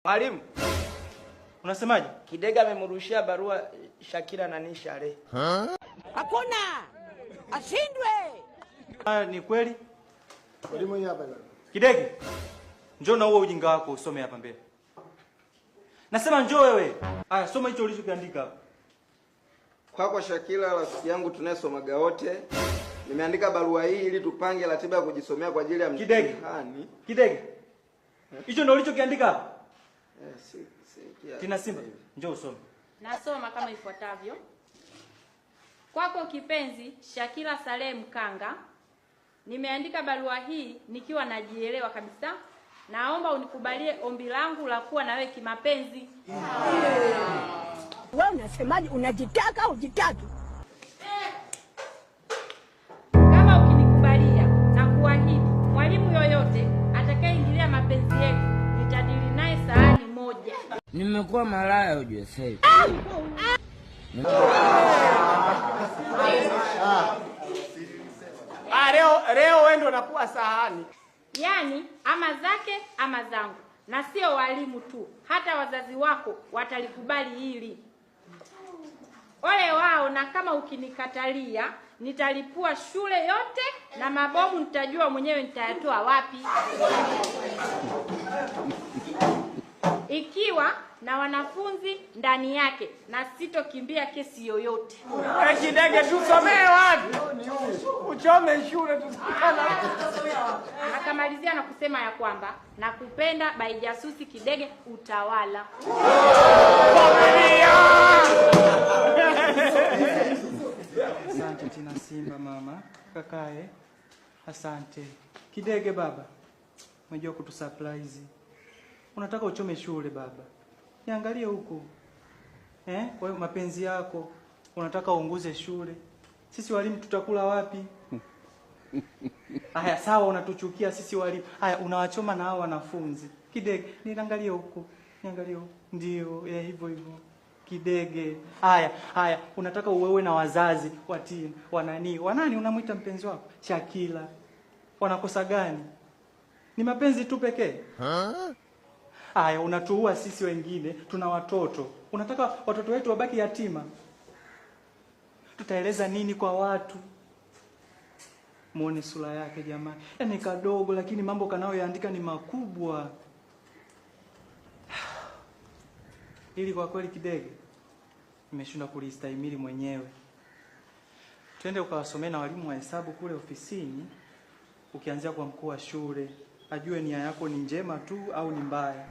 Mwalimu, unasemaje? Kidega amemrushia barua Shakira na Nishare. Hakuna! Ashindwe! Ni kweli? Mwalimu hapa. Kidege, njoo na huo ujinga wako usome hapa mbele. Nasema njoo wewe. Haya, soma hicho ulichokiandika hapo. Kwa Shakira rafiki yangu tunayesomaga wote. Nimeandika barua hii ili tupange ratiba ya kujisomea kwa ajili ya mtihani. Kidege. Hicho ndio ulichokiandika hapo? Tina Simba, njoo usome. Nasoma kama ifuatavyo. Kwako kipenzi Shakira Saleh Mkanga, nimeandika barua hii nikiwa najielewa kabisa. Naomba unikubalie ombi langu la kuwa na wewe kimapenzi. Wewe unasemaje? Unajitaka au hujitaki? Kama ukinikubalia na kuahidi mwalimu yoyote atakayeingilia mapenzi yetu nitadili naye sahani moja. Nimekuwa malaya ujue sasa. Leo wewe ndo unakuwa sahani. Yaani ama zake ama zangu. Na sio walimu tu, hata wazazi wako watalikubali hili. Ole wao, na kama ukinikatalia nitalipua shule yote na mabomu nitajua mwenyewe nitayatoa wapi. Ikiwa na wanafunzi ndani yake, na sitokimbia kesi yoyote. Kidege tusomee wapi? Uchome shule tusikana. Akamalizia na kusema ya kwamba nakupenda Baijasusi Kidege utawala. Asante Tina Simba mama, kakae. Asante. Kidege baba, umejua kutusurprise. Unataka uchome shule baba. Niangalie huko. Kwa hiyo mapenzi yako unataka uongoze shule. Sisi walimu tutakula wapi? Haya sawa, unatuchukia sisi walimu. Haya unawachoma na hao wanafunzi. Kidege, niangalie huko. Niangalie huko. Ndio, hivyo hivyo. Kidege. Haya, unataka uwewe na wazazi watii wanani unamuita mpenzi wako? Shakira. Wanakosa gani? Ni mapenzi tu pekee? Haya, unatuua sisi wengine, tuna watoto. Unataka watoto wetu wabaki yatima? Tutaeleza nini kwa watu? Muone sura yake jamani. Yaani kadogo lakini mambo kanayoyaandika ni makubwa. Ili kwa kweli Kidege nimeshindwa kulistahimili mwenyewe. Twende ukawasomee na walimu wa hesabu kule ofisini, ukianzia kwa mkuu wa shule. Ajue nia yako ni njema tu au ni mbaya.